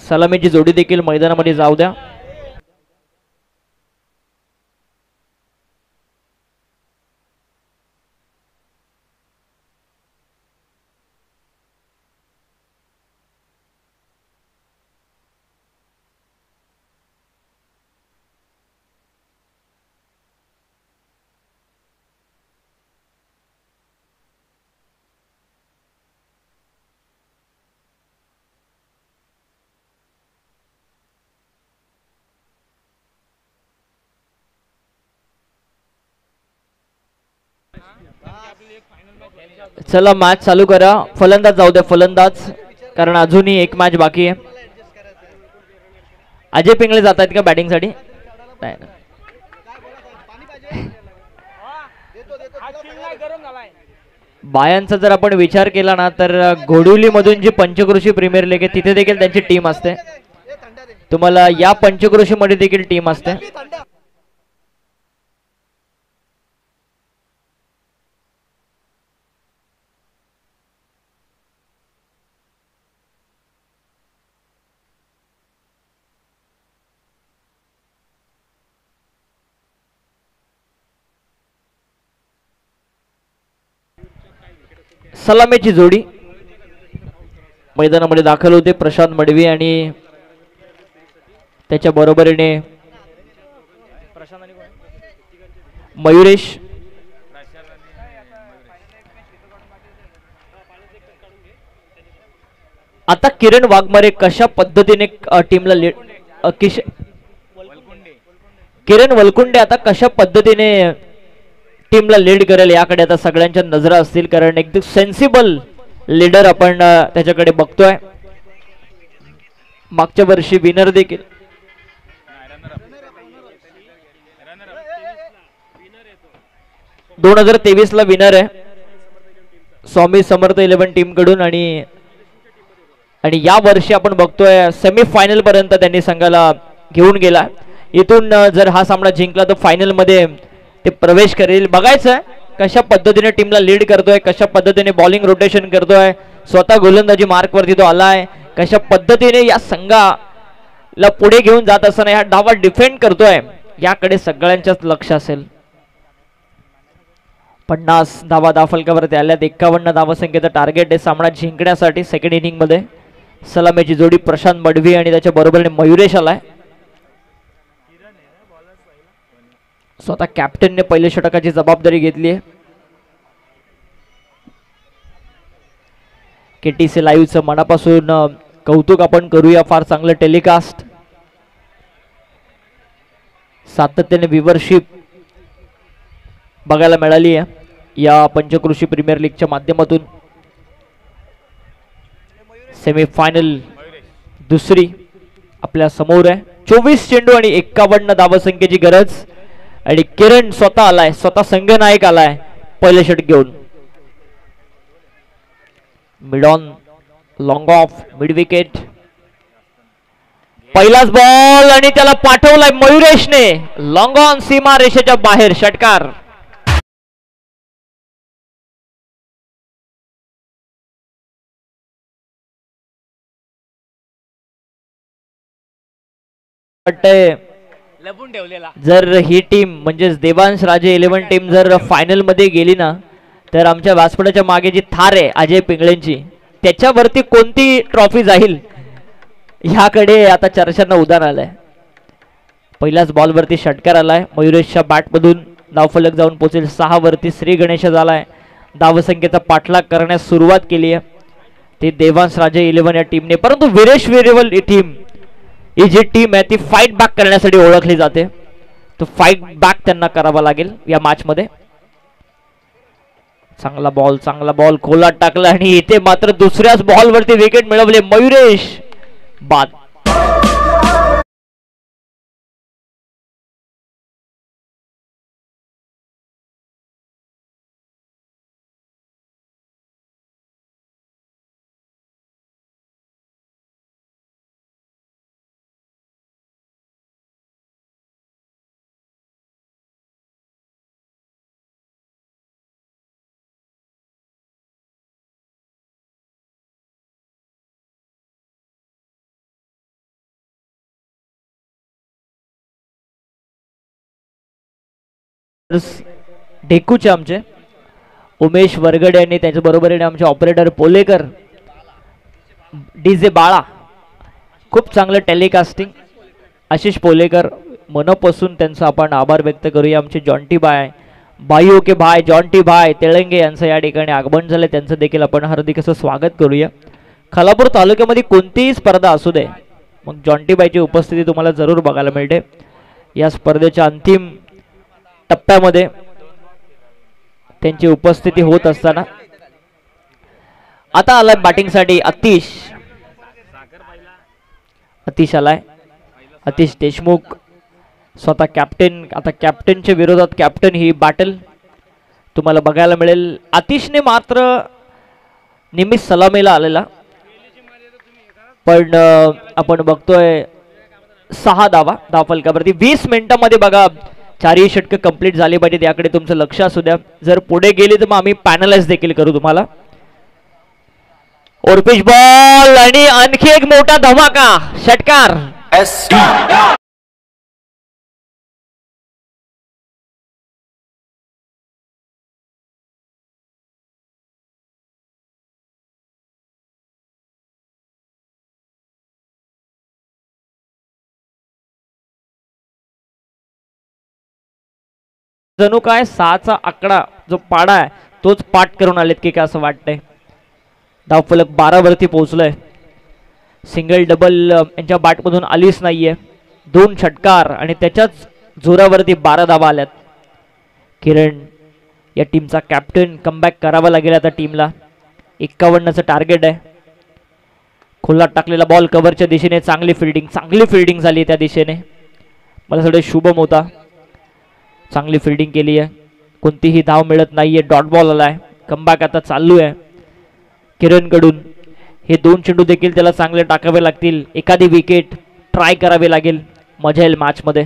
सलामीची जोडी देखील मैदानामध्ये जाऊ द्या. चला मॅच चालू करा. फलंदाज जाऊ द्या, फलंदाज, कारण अजूनही एक मॅच बाकी आहे. अजय पिंगळे जात आहेत का बॅटिंग साठी? बायांचा जर आपण विचार केला ना तर घोडुली मधून जी पंचक्रोशी प्रीमियर लीग आहे तिथे देखील त्यांची टीम असते. तुम्हाला या पंचक्रोशी मध्ये देखील टीम असते. सलामीची जोडी मैदानामध्ये दाखल होते. प्रशांत मडवी आणि त्याच्या बरोबरीने मयुरेश. आता किरण वाघमारे कशा पद्धतीने टीमला किरण वलकुंडे आता कशा पद्धतीने टीमला लीड करेल याकडे आता सगळ्यांच्या नजरा असतील, कारण एकदम सेन्सिबल लीडर आपण त्याच्याकडे बघतोय. मागच्या वर्षी विनर देखील. दोन 2023 ला विनर आहे स्वामी समर्थ 11 टीम कडून. आणि या वर्षी आपण बघतोय सेमी फायनल पर्यंत त्यांनी संघाला घेऊन गेला. इथून जर हा सामना जिंकला तर फायनल मध्ये ते प्रवेश करेल. बघायचं कशा पद्धतीने टीमला लीड करतोय, कशा पद्धतीने बॉलिंग रोटेशन करतोय, स्वतः गोलंदाजी मार्क वरती तो आलाय, कशा पद्धतीने या संघाला पुढे घेऊन जात असताना हा धावा डिफेंड करतोय, याकडे सगळ्यांच्याच लक्ष असेल. 50 धावा दाफलकावरती आल्यात. 51 धावसंख्येचं टार्गेट आहे सामना जिंकण्यासाठी सेकंड इनिंग मध्ये. सलामीची जोडी प्रशांत मडवी आणि त्याच्या बरोबरीने मयुरेश आलाय. स्वतः कॅप्टनने पहिल्या षटकाची जबाबदारी घेतली आहे. केटीसी लाईव्हचं मनापासून कौतुक आपण करूया. फार चांगलं टेलिकास्ट, सातत्याने व्ह्यूअरशिप बघायला मिळाली आहे या पंचक्रोशी प्रीमियर लीगच्या माध्यमातून. सेमीफायनल दुसरी आपल्या समोर आहे. 24 चेंडू आणि 51 धावसंख्येची गरज. आणि किरण स्वतः आलाय, स्वतः संघनायक आलाय पहिलं षटक घेऊन. Mid on, long of, mid wicket. पहिलाच बॉल आणि त्याला पाठवलाय मयुरेशने लॉंग ऑन, सीमा रेषेच्या बाहेर षटकार. जर ही टीम म्हणजेच देवांश राजे 11 टीम जर फायनल मध्ये गेली ना तर आमच्या व्यासपीठाच्या मागे जी थार आहे अजय पिंगळेंची, त्याच्यावरती कोणती ट्रॉफी जाईल ह्याकडे आता चर्चांना उदाहरण आलंय. पहिल्याच बॉल वरती षटकार आलाय. मयुरेशच्या बॅट मधून धावफलक जाऊन पोहोचेल 6 वरती. श्री गणेश झालाय. धावसंख्येचा पाठलाग करण्यास सुरुवात केली आहे ती देवांश राजे 11 या टीमने. परंतु वीरेश वेरेवल ही टीम, ही जी टीम आहे ती फाईट बॅक करण्यासाठी ओळखली जाते. तो फाईट बॅक त्यांना करावा लागेल या मॅच मध्ये. चांगला बॉल खोलात टाकला आणि इथे मात्र दुसऱ्याच बॉल वरती विकेट मिळवले मयुरेश. बाद. ढेकूचे आमचे उमेश वरगडे आणि त्याच्या बरोबरीने आमचे ऑपरेटर पोलेकर, डीजे बाळा, खूप चांगलं टेलिकास्टिंग आशिष पोलेकर, मनापासून त्यांचा आपण आभार व्यक्त करूया. आमचे जॉन्टी बाय भाईओ के भाई जॉन्टी भाई तेळंगे यांचं या ठिकाणी आगमन झालं, त्यांचं देखील आपण हार्दिक असं स्वागत करूया. खालापूर तालुक्यामध्ये कोणतीही स्पर्धा असू दे मग जॉन्टी बाईची उपस्थिती तुम्हाला जरूर बघायला मिळते. या स्पर्धेच्या अंतिम टप्प्यामध्ये त्यांची उपस्थिती होत असताना आता आलाय बॅटिंगसाठी अतिश आलाय. अतिश देशमुख स्वतः कॅप्टन. आता कॅप्टनच्या विरोधात कॅप्टन ही बॅटल तुम्हाला बघायला मिळेल. आतिशने मात्र नेहमी सलामीला आलेला, पण आपण बघतोय 6 धाव फलकावरती 20 मिनिटांमध्ये बघा 4ही षटकं कंप्लीट झाली पाहिजे, त्याकडे तुमचं लक्ष असू द्या. जर पुढे गेली तर मग आम्ही पॅनलाइज देखील करू तुम्हाला. ओरपिच बॉल आणि आणखी एक मोठा धमाका षटकार. जणू काय 6चा आकडा जो पाडा आहे तोच पाठ करून आलेत की काय असं वाटतंय. धावफलक 12 वरती पोहोचलोय. सिंगल डबल यांच्या बॅटमधून आलीच नाहीये. 2 षटकार आणि त्याच्याच जोरावरती 12 धावा आल्यात. किरण या टीमचा कॅप्टन, कमबॅक करावा लागेल आता टीमला. 51चं टार्गेट आहे. खुल्ला टाकलेला बॉल कव्हरच्या दिशेने, चांगली फिल्डिंग झाली त्या दिशेने. मला थोडं शुभम होता, चांगली फिल्डिंग केली आहे. कोणतीही धाव मिळत नाहीये. डॉट बॉल आलाय. कमबॅक आता चालू आहे किरण कडून. हे 2 चेंडू देखील त्याला चांगले टाकावे लागतील. एखादी विकेट ट्राय करावी लागेल. मजा येईल मॅच मध्ये.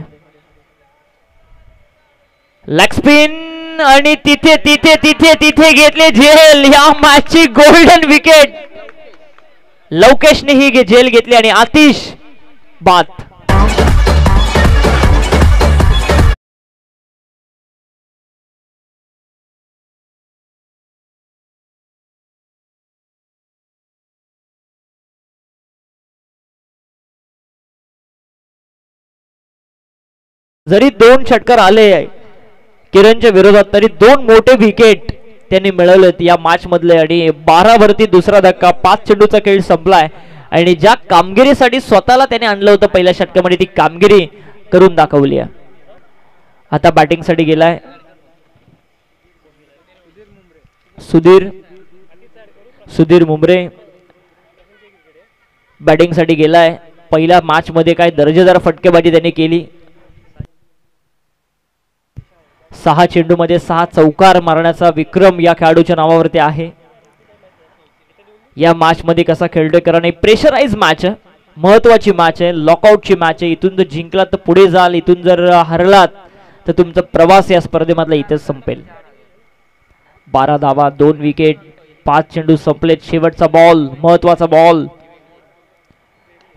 लेग स्पिन आणि तिथे तिथे तिथे तिथे घेतले झेल. या मॅचची गोल्डन विकेट लवकेशने ही झेल घेतली आणि आतिश बाद. जरी 2 षटकार आले किरणच्या विरोधात तरी 2 मोठे विकेट त्यांनी मिळवलेत या मॅच मधले. आणि 12 वरती दुसरा धक्का. 5 चेंडूचा खेळ संपलाय आणि ज्या कामगिरीसाठी स्वतःला त्याने आणलं होतं पहिल्या षटकामध्ये ती कामगिरी करून दाखवली आहे. आता बॅटिंग साठी गेलाय सुधीर मुंबरे. बॅटिंग साठी गेलाय. पहिल्या मॅच मध्ये काय दर्जेदार फटकेबाजी त्यांनी केली. 6 चेंडू मध्ये 6 चौकार मारण्याचा विक्रम या खेळाडूच्या नावावरती आहे. या मॅच मध्ये कसा खेळतोय कारण प्रेशराइज मॅच आहे, महत्वाची मॅच आहे, लॉकआउटची मॅच आहे. इथून जर जिंकलात तर पुढे जाल, इथून जर हरलात तर तुमचा प्रवास या स्पर्धेमधला इथेच संपेल. 12 धावा, 2 विकेट, 5 चेंडू संपलेत. शेवटचा बॉल महत्वाचा बॉल,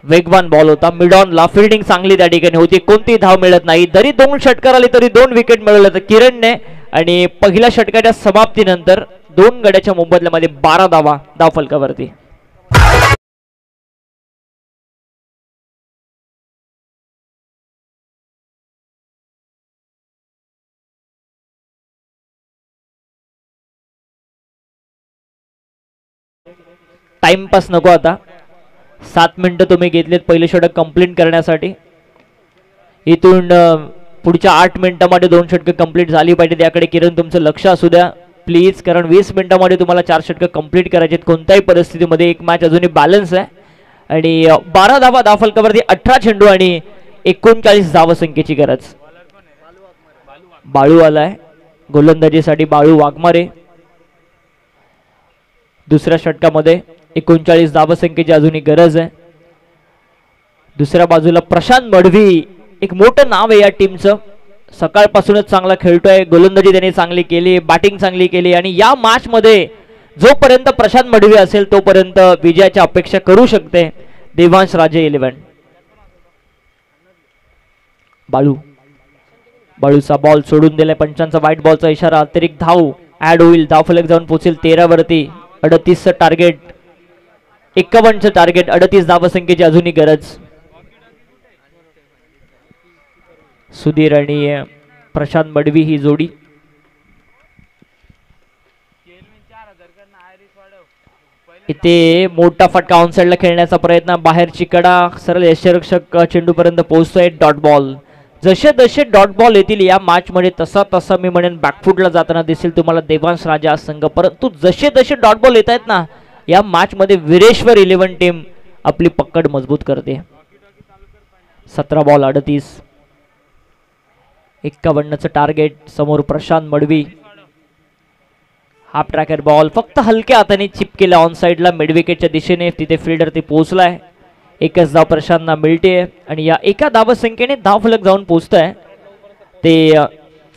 वेगवान बॉल होता. मिडॉनला फिल्डिंग चांगली त्या ठिकाणी होती. कोणती धाव मिळत नाही. जरी 2 षटकार आले तरी 2 विकेट मिळवले तर किरणने. आणि पहिल्या षटकाच्या समाप्तीनंतर 2 गड्याच्या मोबदल्यामध्ये 12 धावा धावफलकावरती. टाइमपास नको आता. 7 मिनिटं तुम्ही घेतलेत पहिले षटक कंप्लीट करण्यासाठी. इथून पुढच्या 8 मिनिटांमध्ये 2 षटकं कंप्लीट झाली पाहिजे. त्याकडे किरण तुमचं लक्ष असू द्या प्लीज, कारण 20 मिनिटांमध्ये तुम्हाला 4 षटकं कंप्लीट करायचे आहेत कोणत्याही परिस्थितीमध्ये. एक मॅच अजूनही बॅलन्स आहे आणि 12 धावा धावफलकावरती 18 चेंडू आणि 39 धावसंख्येची गरज. बाळू आलाय गोलंदाजीसाठी. बाळू वाघमारे दुसऱ्या षटकामध्ये 39 धावसंख्येची अजूनही गरज आहे. दुसऱ्या बाजूला प्रशांत मडवी, एक मोठं नाव आहे या टीमचं. सकाळपासूनच चांगला खेळतोय. गोलंदाजी त्याने चांगली केली, बॅटिंग चांगली केली आणि या मॅच मध्ये जोपर्यंत प्रशांत मडवी असेल तोपर्यंत विजयाची अपेक्षा करू शकते देवांश राजे 11. बाळूचा बॉल सोडून दिलाय, पंचांचा व्हाईट बॉलचा इशारा, अतिरिक्त धाव ऍड होईल, धावफलक जाऊन पोहोचेल 13 वरती. 38चं टार्गेट, 51चं टार्गेट, 38 धावसंख्येची अजूनही गरज. सुधीर आणि प्रशांत मडवी ही जोडी. इथे मोठा फटका ऑन साइडला खेळण्याचा प्रयत्न, बाहेरची कडा, सरळ यष्टिरक्षक चेंडू पर्यंत पोहोचतोय. Dot ball. जसे जसे डॉट बॉल येतील या मॅच मध्ये तसा तसा मी म्हणेन बॅकफुटला जाताना दिसेल तुम्हाला देवांश राजा संघ. परंतु जसे जसे डॉट बॉल येत आहेत ना या मॅच मध्ये विरेश्वर 11 टीम आपली पकड मजबूत करते. 17 बॉल 38. 51चं टार्गेट. समोर Prashant Madavi. Half tracker ball फक्त हलक्या हाताने चिप केला ऑन साइडला मिड विकेटच्या दिशेने. तिथे फिल्डर ते पोहोचलाय. एकच धाव प्रशांतला मिळते आणि या एका धावसंख्येने धावफलक जाऊन पोहोचत आहे ते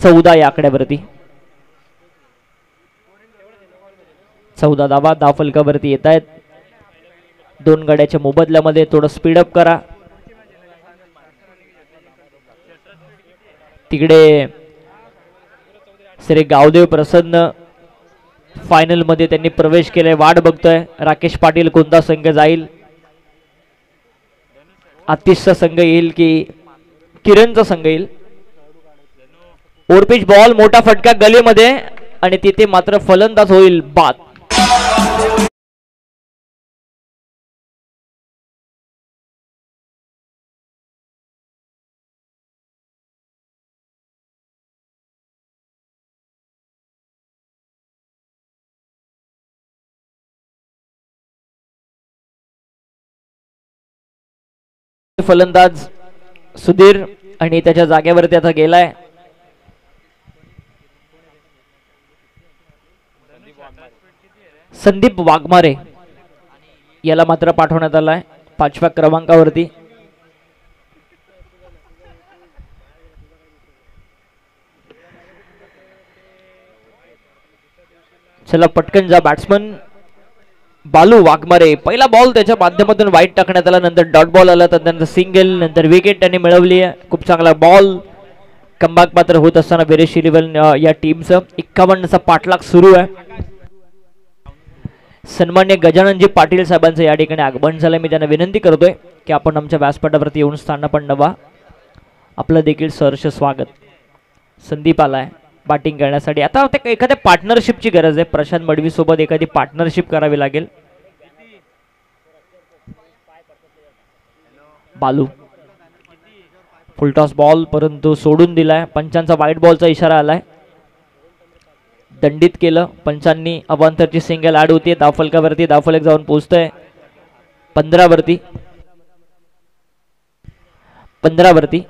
14 या आकड्यावरती. 14 धावा धावफलकावरती येत आहेत. 2 गड्याच्या मोबदल्यामध्ये थोडं स्पीडअप करा. तिकडे श्री गावदेव प्रसन्न फायनल मध्ये त्यांनी प्रवेश केलाय. वाट बघतोय राकेश पाटील कोणता संघ जाईल. आतिशचा संघ येईल की किरणचा संघ येईल. ओरपिच बॉल, मोठा फटका गलीमध्ये आणि तिथे मात्र फलंदाज होईल बाद. फलंदाज सुधीर आणि त्याच्या जागेवरती आता गेलाय संदीप वाघमारे. याला मात्र पाठवण्यात आलाय 5व्या क्रमांकावरती. चला पटकन जा बॅट्समन. बालू वाघमारे पहिला बॉल त्याच्या माध्यमातून वाईट टाकण्यात आला, नंतर डॉट बॉल आला, त्यानंतर सिंगल, नंतर विकेट त्यांनी मिळवली आहे. खूप चांगला बॉल. कमबॅक मात्र होत असताना विरेश 11 या टीमचं 51चा पाठलाग सुरू आहे. सन्मान्य गजाननजी पाटील साहेबांचं या ठिकाणी आगमन झालं. मी त्यांना विनंती करतोय की आपण आमच्या व्यासपीठावरती येऊन स्थान पण नवा. आपलं देखील सहर्ष स्वागत. संदीप आलाय बॅटिंग करण्यासाठी. आता एखाद्या पार्टनरशिपची गरज आहे. प्रशांत मडवी सोबत एखादी पार्टनरशिप करावी लागेल. बालू फुलटॉस बॉल परंतु सोडून दिलाय. पंचांचा व्हाईट बॉलचा इशारा आलाय. दंडित केलं पंचांनी. अवांतरची सिंगल ऍड होती धावफलकावरती. धावफलक जाऊन पोहोचतोय 15 वरती. 15 वरती.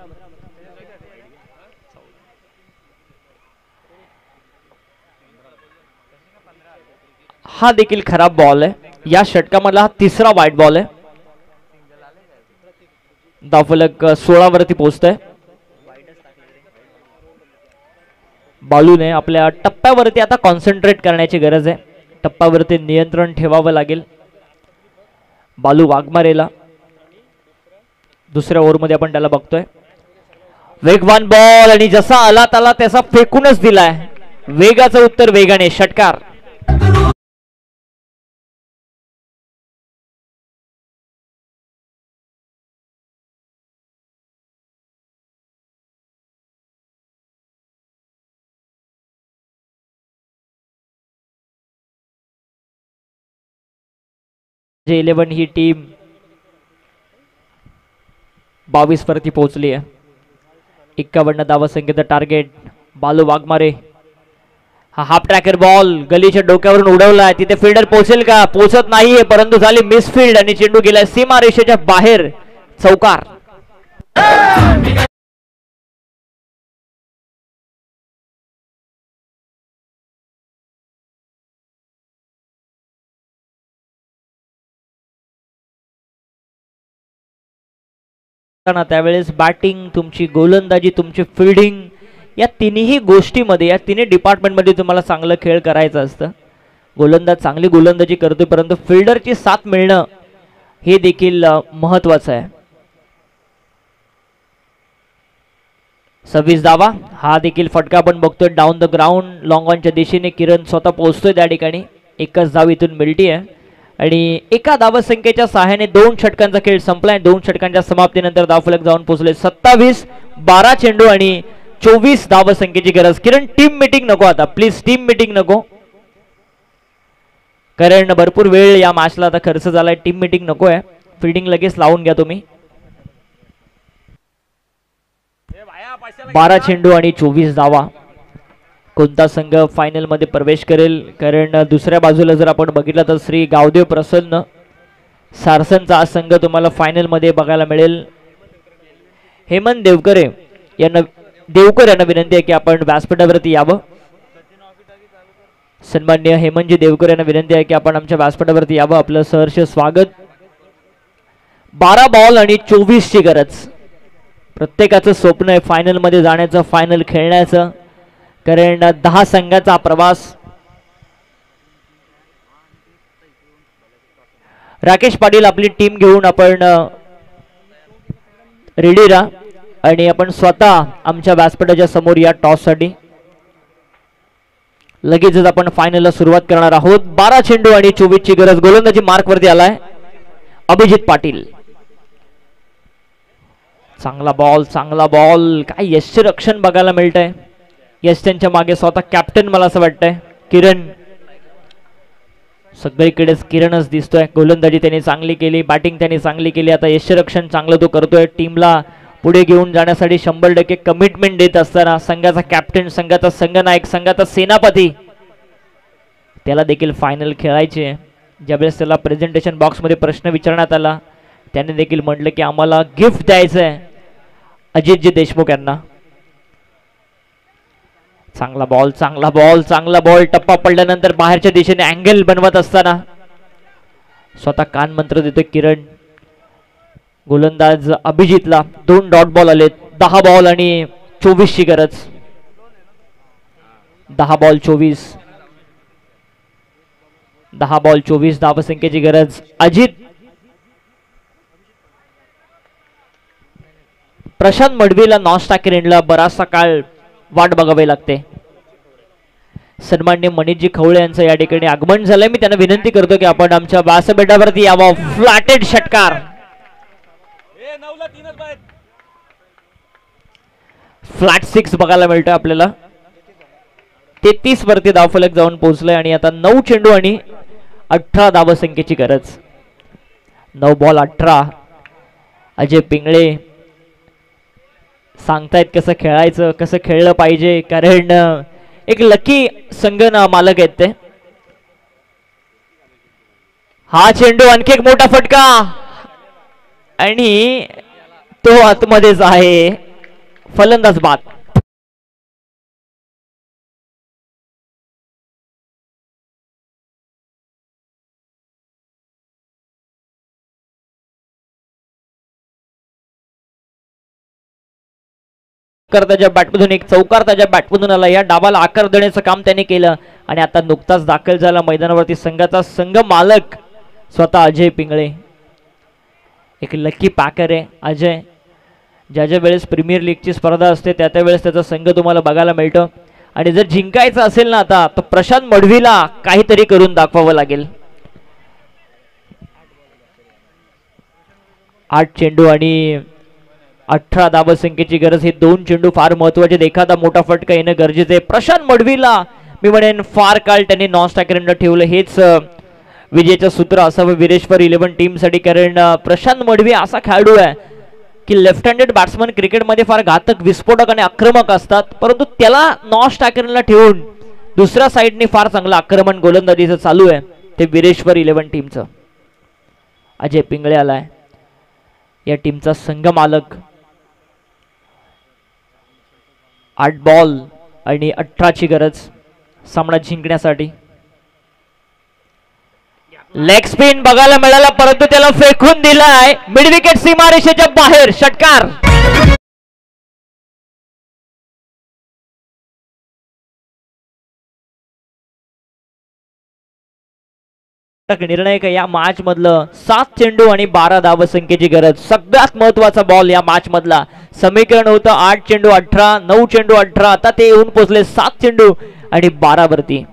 हा देखील खराब बॉल आहे. या षटकामधला हा 3रा व्हाईट बॉल आहे. धावफलक 16 वरती पोहोचतोय. बालूने आपल्या टप्प्यावरती आता कॉन्सन्ट्रेट करण्याची गरज आहे. टप्प्यावरती नियंत्रण ठेवावं लागेल. बालू वाघमारेला दुसऱ्या ओव्हरमध्ये आपण त्याला बघतोय. वेगवान बॉल आणि जसा आला त्याला त्याचा फेकूनच दिलाय. वेगाचं उत्तर वेगाने. षटकार. जे 11 ही टीम 22 वरती पोहोचली आहे. 51 धावा संख्येचं टार्गेट. बालू वाघमारे. हा हाफ ट्रॅकर बॉल गलीच्या डोक्यावरून उडवलाय. तिथे फिल्डर पोहोचेल का? पोहोचत नाहीये परंतु झाली मिसफील्ड आणि चेंडू गेलाय सीमा रेषेच्या बाहेर. चौकार. त्यावेळेस बॅटिंग तुमची, गोलंदाजी तुमची, फिल्डिंग या तिन्ही गोष्टीमध्ये, या तिन्ही डिपार्टमेंटमध्ये तुम्हाला चांगलं खेळ करायचं असतं. गोलंदाज चांगली गोलंदाजी करतोय परंतु फिल्डरची साथ मिळणं हे देखील महत्वाचं आहे. 26 धावा. हा देखील फटका आपण बघतोय डाऊन द ग्राउंड लॉंग ऑनच्या दिशेने. किरण स्वतः पोहोचतोय त्या ठिकाणी. एकच धाव इथून मिळते आहे आणि एका धावसंख्येच्या सहाय्याने 2 षटकांचा खेळ संपलाय. 2 षटकांच्या समाप्तीनंतर धावफलक जाऊन पोहोचले 27. 12 चेंडू आणि 24 धावसंख्येची गरज. किरण टीम मीटिंग नको आता प्लीज, टीम मीटिंग नको, कारण भरपूर वेळ या मॅचला आता खर्च झालाय. टीम मीटिंग नको आहे. फिल्डिंग लगेच लावून घ्या तुम्ही. 12 चेंडू आणि 24 धावा. कोणता संघ फायनल मध्ये प्रवेश करेल? कारण दुसऱ्या बाजूला जर आपण बघितलं तर श्री गावदेव प्रसन्न सारसनचा हा संघ तुम्हाला फायनल मध्ये बघायला मिळेल. हेमंत देवकर यांना विनंती आहे की आपण व्यासपीठावरती यावं. सन्माननीय हेमंतजी देवकर यांना विनंती आहे की आपण आमच्या व्यासपीठावरती यावं. आपलं सहर्ष स्वागत. 12 बॉल आणि 24 ची गरज. प्रत्येकाचं स्वप्न आहे फायनल मध्ये जाण्याचं, फायनल खेळण्याचं, कारण 10 संघाचा प्रवास. राकेश पाटील आपली टीम घेऊन आपण रेडी राहा आणि आपण स्वतः आमच्या व्यासपीठाच्या समोर या टॉस साठी. लगेचच आपण फायनलला सुरुवात करणार आहोत. 12 चेंडू आणि 24 ची गरज. गोलंदाजी मार्क वरती आलाय अभिजित पाटील. चांगला बॉल, चांगला बॉल. काय यश रक्षण बघायला मिळतंय. यश त्यांच्या मागे स्वतः कॅप्टन मला असं वाटतंय. किरण सगळीकडेच किरणच दिसतोय. गोलंदाजी त्यांनी चांगली केली, बॅटिंग त्यांनी चांगली केली. आता यशरक्षण चांगलं तो करतोय. टीमला पुढे घेऊन जाण्यासाठी 100% कमिटमेंट देत असताना संघाचा कॅप्टन, संघाचा संघनायक, संघाचा सेनापती, त्याला देखील फायनल खेळायचे. ज्यावेळेस त्याला प्रेझेंटेशन बॉक्समध्ये प्रश्न विचारण्यात आला त्याने देखील म्हटलं की आम्हाला गिफ्ट द्यायचं आहे अजितजी देशमुख यांना. चांगला बॉल, चांगला बॉल, चांगला बॉल. टप्पा पडल्यानंतर बाहेरच्या दिशेने अँगल बनवत असताना स्वतः कान मंत्र देतोय किरण. गोलंदाज अभिजितला 2 डॉट बॉल आलेत. 10 बॉल आणि 24 ची गरज. 10 बॉल 24, 10 बॉल 24 धावसंख्येची गरज. अजित प्रशांत मडवीला नॉन टाकेला बराचसा काळ वाट बघावी लागते. सन्माननीय मनीषजी खवळे यांचं या ठिकाणी आगमन झालंय. मी त्यांना विनंती करतो की आपण आमच्या व्यासपीठावरती यावं. फ्लॅटेड षटकार. फ्लॅट 6 बघायला मिळतोय आपल्याला. 33 वरती धावफलक जाऊन पोहोचलंय आणि आता 9 चेंडू आणि 18 धावसंख्येची गरज. 9 बॉल 18. अजय पिंगळे सांगतायत कसं खेळायचं, कसं खेळलं पाहिजे, कारण एक लकी संघ ना मालक आहेत ते. हा चेंडू आणखी एक मोठा फटका आणि तो आतमध्येच आहे. फलंदाज बाद. त्याच्या बॅटमधून एक चौकार त्याच्या बॅटमधून आला. या डावाला आकार देण्याचं काम त्याने केलं आणि आता नुकताच दाखल झाला मैदानावरती संघाचा संघ मालक स्वतः अजय पिंगळे. एक लकी पॅकर आहे अजय. ज्या ज्या वेळेस प्रीमियर लीगची स्पर्धा असते त्या त्यावेळेस त्याचा संघ तुम्हाला बघायला मिळतो आणि जर जिंकायचं असेल ना आता तर प्रशांत मडवीला काहीतरी करून दाखवावं लागेल. 8 चेंडू आणि 18 धावसंख्येची गरज. हे 2 चेंडू फार महत्वाचे. एखादा मोठा फटका येणं गरजेचं आहे. प्रशांत मडवीला मी म्हणेन फार काळ त्यांनी नॉन स्ट्रायकरला ठेवलं. हेच विजयाचं सूत्र असावं विरेश्वर 11 टीमसाठी, कारण प्रशांत मडवी असा खेळाडू आहे की लेफ्ट हँडेड बॅट्समन क्रिकेटमध्ये फार घातक, विस्फोटक आणि आक्रमक असतात, परंतु त्याला नॉन स्ट्रायकरला ठेवून दुसऱ्या साईडने फार चांगलं आक्रमण गोलंदाजीचं चालू आहे ते विरेश्वर 11 टीमचं. अजय पिंगळे आलाय या टीमचा संघ मालक. 8 बॉल आणि 18 ची गरज सामना जिंकण्यासाठी. लेग स्पिन बघायला मिळाला परंतु त्याला फेकून दिलाय मिड विकेट सीमारेषेच्या बाहेर. षटकार. निर्णायक या मॅच मधलं 7 चेंडू आणि 12 धावसंख्येची गरज. सगळ्यात महत्वाचा बॉल या मॅच मधला. समीकरण होतं 8 चेंडू 18, 9 चेंडू 18, आता ते येऊन पोहोचले 7 चेंडू आणि 12 वरती.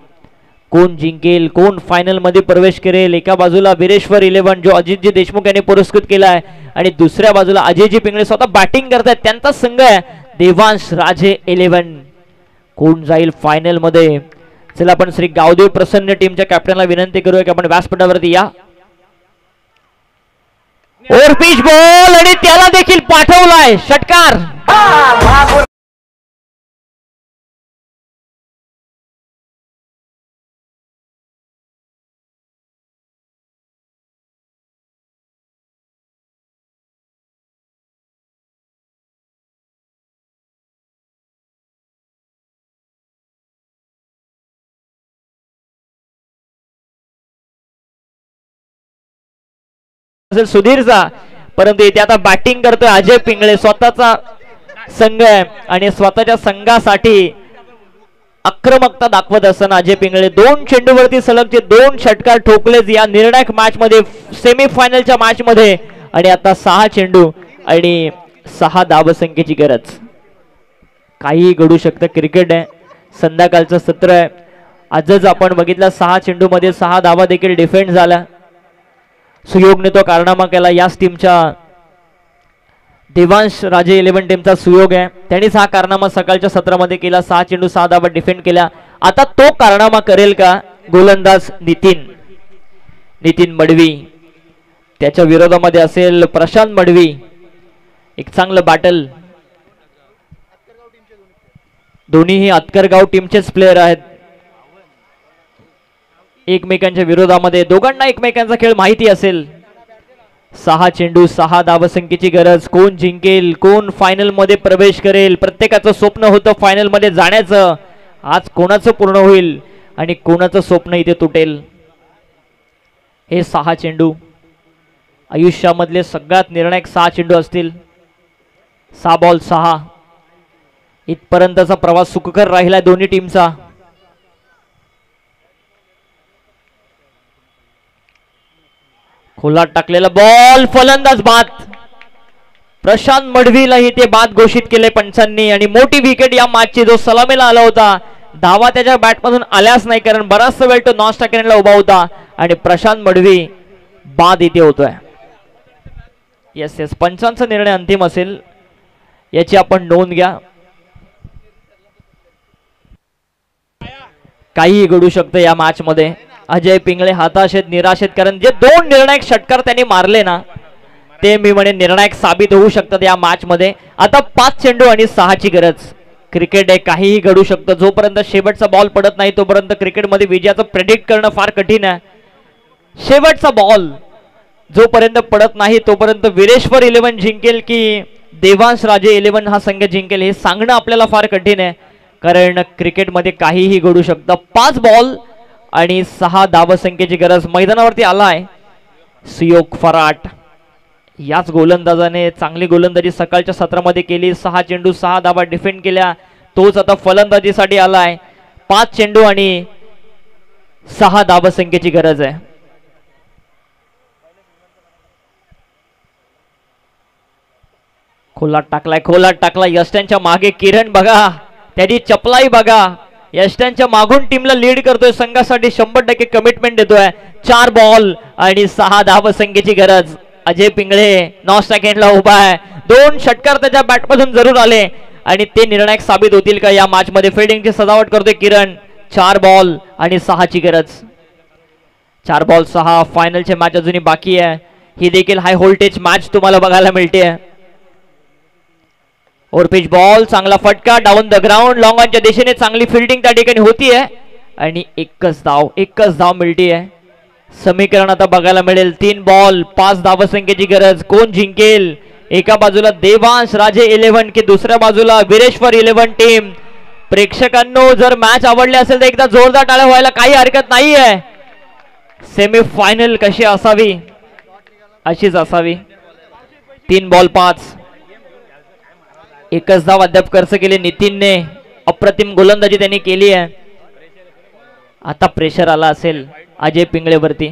कोण जिंकेल, कोण फायनल मध्ये प्रवेश करेल? एका बाजूला वीरेश्वर 11 जो अजितजी देशमुख यांनी पुरस्कृत केलाय आणि दुसऱ्या बाजूला अजयजी पिंगळे स्वतः बॅटिंग करतायत, त्यांचा संघ आहे देवांश राजे 11. कोण जाईल फायनल मध्ये? चला आपण श्री गावदेव प्रसन्न टीमच्या कॅप्टनला विनंती करूया की आपण व्यासपीठावरती या. ओव्हर पिच बॉल आणि त्याला देखील पाठवलाय षटकार. सुधीरचा, परंतु इथे आता बॅटिंग करतोय अजय पिंगळे. स्वतःचा संघ आहे आणि स्वतःच्या संघासाठी आक्रमकता दाखवत असताना अजय पिंगळे 2 चेंडूवरती सलगचे 2 षटकार ठोकलेच या निर्णायक मॅच मध्ये, सेमीफायनलच्या मॅच मध्ये. आणि आता 6 चेंडू आणि 6 धावसंख्येची गरज. काही घडू शकतं, क्रिकेट आहे, संध्याकाळचं सत्र आहे. आजच आपण बघितलं 6 चेंडू मध्ये 6 धावा देखील डिफेंड झाल्या. सुयोगने तो कारनामा केला. याच टीमच्या देवांश राजे 11 टीमचा सुयोग आहे, त्यांनीच हा कारनामा सकाळच्या सत्रामध्ये केला. 6 चेंडू 6 धावा डिफेंड केल्या. आता तो कारनामा करेल का गोलंदाज नितीन मडवी? त्याच्या विरोधामध्ये असेल प्रशांत मडवी. एक चांगलं बॅटल. दोन्हीही आतकरगाव टीमचेच प्लेयर आहेत. एकमेकांच्या विरोधामध्ये दोघांना एकमेकांचा खेळ माहिती असेल. 6 चेंडू 6 धावसंख्येची गरज. कोण जिंकेल, कोण फायनल मध्ये प्रवेश करेल? प्रत्येकाचं स्वप्न होतं फायनल मध्ये जाण्याचं. आज कोणाचं पूर्ण होईल आणि कोणाचं स्वप्न इथे तुटेल? हे 6 चेंडू आयुष्यामधले सगळ्यात निर्णायक 6 चेंडू असतील. 6 बॉल 6. इथपर्यंतचा प्रवास सुखकर राहिला दोन्ही टीमचा. खोलात टाकलेला बॉल, फलंदाज बाद. प्रशांत मडवीलाही ते बाद घोषित केले पंचांनी आणि मोठी विकेट या मॅचची. जो सलामीला आला होता, धावा त्याच्या बॅटमधून आल्याच नाही, कारण बराचसा वेळ तो नॉन स्ट्रायकरला उभा होता आणि प्रशांत मडवी बाद इथे होतोय. येस पंचांचा निर्णय अंतिम असेल याची आपण नोंद घ्या. काहीही घडू शकतं या मॅच मध्ये. अजय पिंगळे हताशेत, निराशेत, कारण जे 2 निर्णायक षटकार त्यांनी मारले ना, ते मी म्हणे निर्णायक साबित होऊ शकतात या मॅच मध्ये. आता 5 चेंडू आणि 6 ची गरज. क्रिकेट आहे, काहीही घडू शकतं. जोपर्यंत शेवटचा बॉल पडत नाही तोपर्यंत क्रिकेटमध्ये विजयाचं प्रेडिक्ट करणं फार कठीण आहे. शेवटचा बॉल जोपर्यंत पडत नाही तोपर्यंत वीरेश्वर 11 जिंकेल की देवांश राजे 11 हा संघ जिंकेल हे सांगणं आपल्याला फार कठीण आहे, कारण क्रिकेटमध्ये काहीही घडू शकतं. 5 बॉल आणि 6 धावसंख्येची गरज. मैदानावरती आलाय सुयोग फराट. याच गोलंदाजाने चांगली गोलंदाजी सकाळच्या सत्रामध्ये केली. 6 चेंडू 6 धावा डिफेंड केल्या. तोच आता फलंदाजीसाठी आलाय. 5 चेंडू आणि 6 धावसंख्येची गरज आहे. खोलात टाकलाय. यष्ट्यांच्या मागे किरण बघा, त्याची चपलाई बघा. यष्ट्यांच्या मागून टीमला लीड करतोय, संघासाठी 100% कमिटमेंट देतोय. 4 बॉल आणि 6 धावसंख्येची गरज. अजय पिंगळे नॉन स्ट्रायकला उभा आहे. 2 षटकार त्याच्या बॅटमधून जरूर आले आणि ते निर्णायक साबित होतील का या मॅच मध्ये? फिल्डिंगची सजावट करतोय किरण. 4 बॉल आणि 6 ची गरज. 4 बॉल 6. फायनलची मॅच अजूनही बाकी आहे. ही देखील हाय व्होल्टेज मॅच तुम्हाला बघायला मिळते. ओव्हर पिच बॉल, चांगला फटका डाऊन द ग्राउंड. लॉंग ऑनच्या दिशेने चांगली फिल्डिंग त्या ठिकाणी होतीये आणि एकच धाव मिळतीये. समीकरण आता बघायला मिळेल. 3 बॉल 5 धावसंख्येची गरज. कोण जिंकेल? एका बाजूला देवांश राजे 11 की दुसऱ्या बाजूला वीरेश्वर 11 टीम. प्रेक्षकांनो, जर मॅच आवडली असेल तर एकदा जोरदार टाळ्या व्हायला काही हरकत नाहीये. सेमीफायनल कशी असावी? अशीच असावी. 3 बॉल 5. एकच धाव अद्याप खर्च केली नितीनने. अप्रतिम गोलंदाजी त्यांनी केली आहे. आता प्रेशर आला असेल अजय पिंगळेवरती,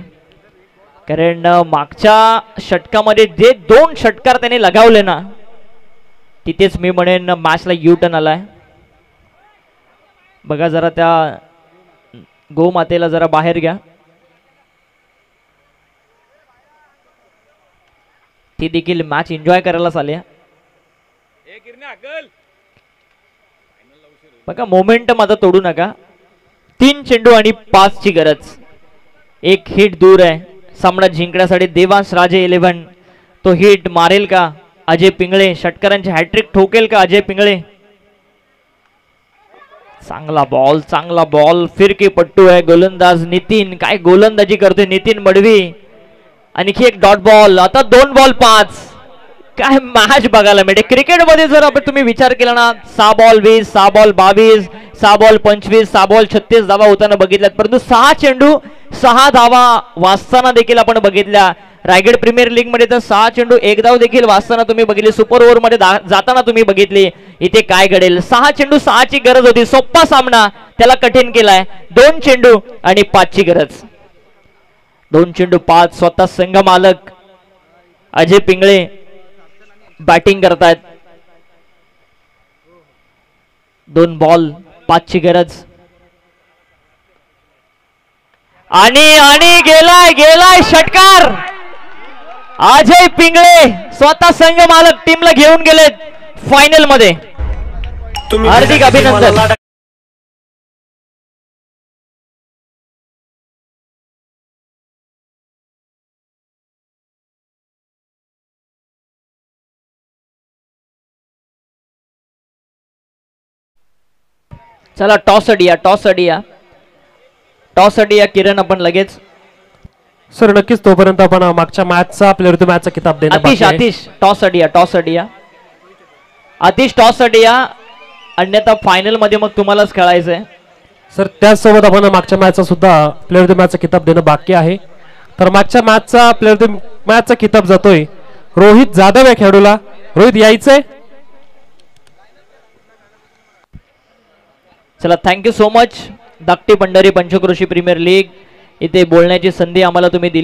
कारण मागच्या षटकामध्ये जे 2 षटकार त्यांनी लगावले ना, तिथेच मी म्हणेन मॅचला यू टर्न आलाय. बघा जरा त्या गोमातेला जरा बाहेर घ्या. ती देखील मॅच एन्जॉय करायला चालली. बघा मोमेंटम आता तोडू नका. 3 चेंडू आणि 5 ची गरज. एक हिट दूर आहे सामना जिंकण्यासाठी. देवांश राजे 11 तो हिट मारेल का अजय पिंगळे? षटकारांची हॅट्रिक ठोकेल का अजय पिंगळे? चांगला बॉल फिरकी पट्टू आहे. गोलंदाज नितीन, काय गोलंदाजी करतोय नितीन मडवी. आणखी एक डॉट बॉल. आता 2 बॉल 5. काय मॅच बघायला मिळते क्रिकेटमध्ये. जर आपण तुम्ही विचार केला ना 6 बॉल 20, 6 बॉल 22, 6 बॉल 25, 6 बॉल 36 धावा होताना बघितल्यात, परंतु 6 चेंडू 6 धावा वाचताना देखील आपण बघितल्या. रायगड प्रीमियर लीग मध्ये तर 6 चेंडू 1 धाव देखील वाचताना तुम्ही बघितली. सुपर ओव्हर मध्ये जाताना तुम्ही बघितली. इथे काय घडेल? 6 चेंडू 6 ची गरज होती. सोप्पा सामना त्याला कठीण केलाय. 2 चेंडू आणि 5 ची गरज. 2 चेंडू 5. स्वतः संघ मालक अजय पिंगळे बॅटिंग करतायत. 2 बॉल 5 ची गरज. आणि गेलाय षटकार. अजय पिंगळे स्वतः संघ मालक टीमला घेऊन गेलेत फायनल मध्ये. हार्दिक अभिनंदन. चला टॉस अडिया किरण आपण लगेच. सर नक्कीच तोपर्यंत आपण मागच्या मॅचचा प्लेअर ऑफ द मॅचचा किताब देणार. आतिश टॉस अडिया. अन्यथा फायनल मध्ये मग तुम्हालाच खेळायचंय. सर त्याचसोबत आपण मागच्या मॅचचा सुद्धा प्लेअर ऑफ द मॅचचा किताब देणं बाकी आहे. तर मागच्या मॅचचा प्लेअर ऑफ द मॅचचा किताब जातोय रोहित जाधव या खेळाडूला. रोहित यायचंय. चला थँक्यू सो मच. धाकटी पंढरी पंचक्रोशी प्रीमियर लीग इथे बोलण्याची संधी आम्हाला तुम्ही दिली.